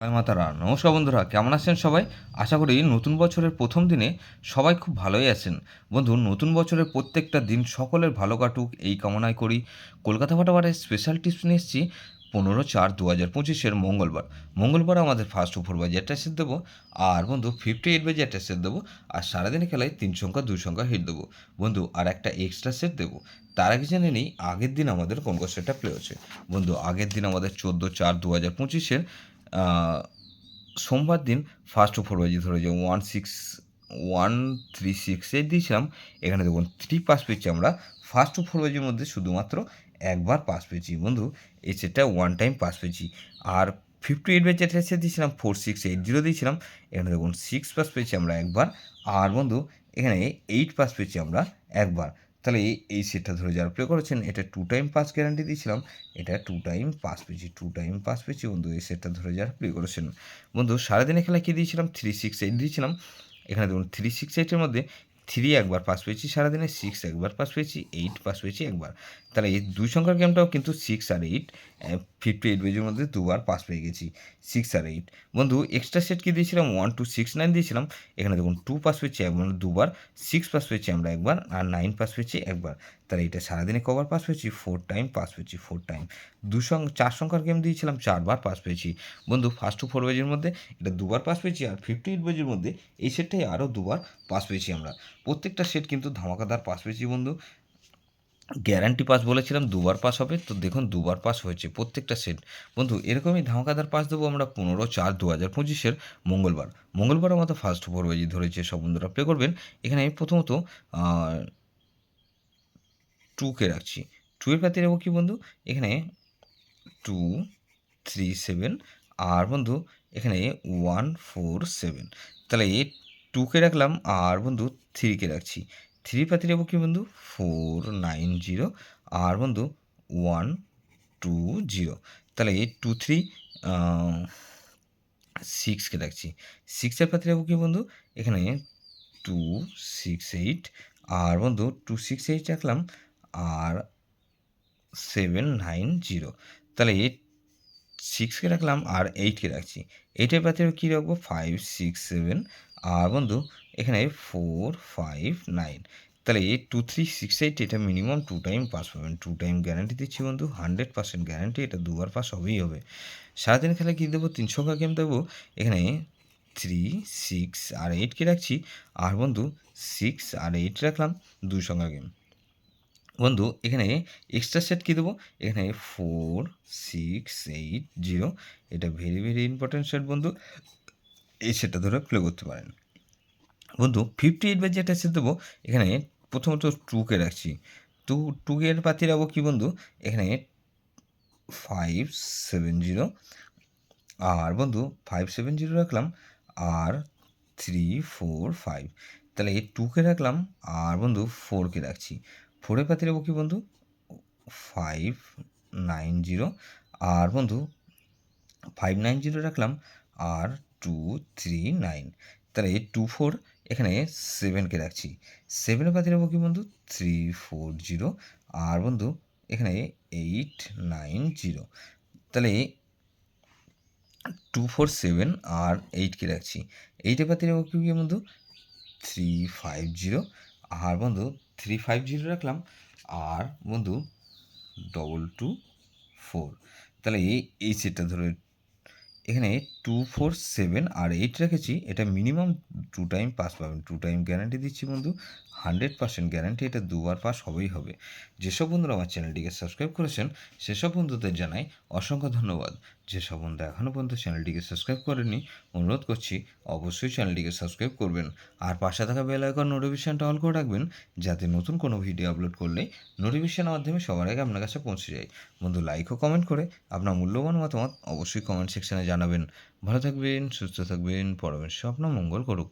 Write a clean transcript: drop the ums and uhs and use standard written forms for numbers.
জয় মাতারা। নমস্কার বন্ধুরা, কেমন আছেন সবাই? আশা করি নতুন বছরের প্রথম দিনে সবাই খুব ভালোই আছেন। বন্ধু, নতুন বছরের প্রত্যেকটা দিন সকলের ভালো কাটুক এই কামনাই করি। কলকাতা ফাটাফাটের স্পেশাল টিপস নিয়ে এসেছি 15/4/2025 মঙ্গলবার। মঙ্গলবার আমাদের ফার্স্ট ওভার বাজে একটা সেট দেবো, আর বন্ধু 58 বাজে একটা সেট দেবো, আর সারাদিনে খেলায় 3 সংখ্যা 2 সংখ্যা হিট দেবো বন্ধু, আর একটা এক্সট্রা সেট দেবো। তার আগে জেনে নিই আগের দিন আমাদের কোন কোন সেটটা প্লে হচ্ছে। বন্ধু, আগের দিন আমাদের 14/4/2025 সোমবার দিন ফার্স্ট ওভার বাজি ধরে যে 136 দিয়েছিলাম। এখানে দেখুন 3 পাস পেয়েছি আমরা। ফার্স্ট ওভার বাজির মধ্যে শুধুমাত্র একবার পাস পেয়েছি বন্ধু, এই সেটটা ওয়ান টাইম পাস পেয়েছি। আর 58 বাই যেটা সেট দিয়েছিলাম 4680 দিয়েছিলাম, এখানে দেখুন 6 পাস পেয়েছি আমরা একবার। আর বন্ধু এখানে 8 পাস পেয়েছি আমরা একবার। তাহলে এই সেটটা ধরে যারা প্লে করেছেন, এটা 2 টাইম পাস গ্যারান্টি দিয়েছিলাম, এটা 2 টাইম পাস পেয়েছি, 2 টাইম পাস পেয়েছি বন্ধু এই সেটটা ধরে যারা প্লে করেছেন। বন্ধু সারাদিনে খেলায় কী দিয়েছিলাম? 368 দিয়েছিলাম। এখানে দেখুন 368-এর মধ্যে 3 একবার পাস পেয়েছি সারাদিনে, 6 একবার পাস পেয়েছি, 8 পাস পেয়েছি একবার। তাহলে এই 2 সংখ্যার গেমটাও কিন্তু 6 আর 8, 58 পেজের মধ্যে দুবার পাস পেয়ে গেছি, 6 আর 8। বন্ধু এক্সট্রা সেট কী দিয়েছিলাম? 1269 দিয়েছিলাম। এখানে দেখুন 2 পাস পেয়েছি মানে দুবার, 6 পাস পেয়েছি আমরা একবার, আর 9 পাস পেয়েছি একবার। তাহলে এটা সারাদিনে কবার পাস পেয়েছি? 4 টাইম পাস পেয়েছি, 4 টাইম। 4 সংখ্যার গেম দিয়েছিলাম, 4 বার পাস পেয়েছি বন্ধু। ফার্স্ট টু 4 পেজের মধ্যে এটা দুবার পাস পেয়েছি, আর 58 পেজের মধ্যে এই সেটটাই আরও দুবার পাস পেয়েছি আমরা। প্রত্যেকটা সেট কিন্তু ধামাকাদার পাস পেয়েছি বন্ধু। গ্যারান্টি পাস বলেছিলাম দুবার পাস হবে, তো দেখুন দুবার পাস হয়েছে প্রত্যেকটা সেট বন্ধু। এরকমই ধামাকাদার পাস দেবো আমরা 15/4/2025 মঙ্গলবার। মঙ্গলবার আমাদের ফার্স্ট ওভার বাজি ধরেছে, সব বন্ধুরা প্লে করবেন। এখানে আমি প্রথমত 2কে রাখছি। 2 এর পাতে রাখবো কি বন্ধু? এখানে 237, আর বন্ধু এখানে 147। তাহলে 2কে রাখলাম, আর বন্ধু 3কে রাখছি। 3 পাতে যাবো কি বন্ধু? 490, আর বন্ধু 120। তাহলে 23 6কে রাখছি। 6-এর পাতে যাবো কি বন্ধু? এখানে 268, আর বন্ধু 268 রাখলাম, আর 790। তাহলে 6কে রাখলাম, আর 8কে রাখছি। 8-এর পাশে কী রাখবো? 567, আর বন্ধু এখানে 459। তাহলে 2368 এটা মিনিমাম 2 টাইম পাস পাবেন। 2 টাইম গ্যারান্টি দিচ্ছি বন্ধু, 100% গ্যারান্টি, এটা দুবার পাস হবেই হবে। সারাদিন খেলায় কী দেবো? 3 সংখ্যা গেম দেবো। এখানে 3, 6 আর 8কে রাখছি, আর বন্ধু 6 আর 8 রাখলাম 2 সংখ্যা গেম। বন্ধু এখানে এক্সট্রা সেট কী দেবো? এখানে 4680, এটা ভেরি ভেরি ইম্পর্ট্যান্ট সেট বন্ধু, এই সেটটা ধরে প্লে করতে পারেন বন্ধু। 58 বাই যেটা সেট দেবো, এখানে প্রথমত 2কে রাখছি। 2 এর পাতে রাখবো কি বন্ধু? এখানে 570, আর বন্ধু 570 রাখলাম, আর 345। তাহলে 2কে রাখলাম, আর বন্ধু 4কে রাখছি। 4-এর পাতে রাখবো কি বন্ধু? 590, আর বন্ধু 590 রাখলাম, আর 239। তাহলে 24, এখানে 7কে রাখছি। 7-এর পাতে রাখবো কি বন্ধু? 340, আর বন্ধু এখানে 890। তাহলে 247 আর 8কে রাখছি। 8-এর পাতে রাখবো কি বন্ধু? 350, আর বন্ধু 350 রাখলাম, আর বন্ধু 224। তাহলে এই সেটটা ধরে এখানে 247 আর 8 রেখেছি, এটা মিনিমাম 2 টাইম পাস পাবেন। 2 টাইম গ্যারান্টি দিচ্ছি বন্ধু, 100% গ্যারান্টি, এটা দুবার পাস হবেই হবে। যেসব বন্ধুরা আমার চ্যানেলটিকে সাবস্ক্রাইব করেছেন সেসব বন্ধুদের জানাই অসংখ্য ধন্যবাদ। যেসব বন্ধু এখনও পর্যন্ত চ্যানেলটিকে সাবস্ক্রাইব করেনি, অনুরোধ করছি অবশ্যই চ্যানেলটিকে সাবস্ক্রাইব করবেন, আর পাশে থাকা বেল আইকন নোটিফিকেশনটা অল করে রাখবেন, যাতে নতুন কোনো ভিডিও আপলোড করলে নোটিফিকেশনের মাধ্যমে সবার আগে আপনার কাছে পৌঁছে যায়। বন্ধু লাইক ও কমেন্ট করে আপনার মূল্যবান মতামত অবশ্যই কমেন্ট সেকশনে জানাবেন। ভালো থাকবেন, সুস্থ থাকবেন, পরমেশ্বর আপনার মঙ্গল করুক।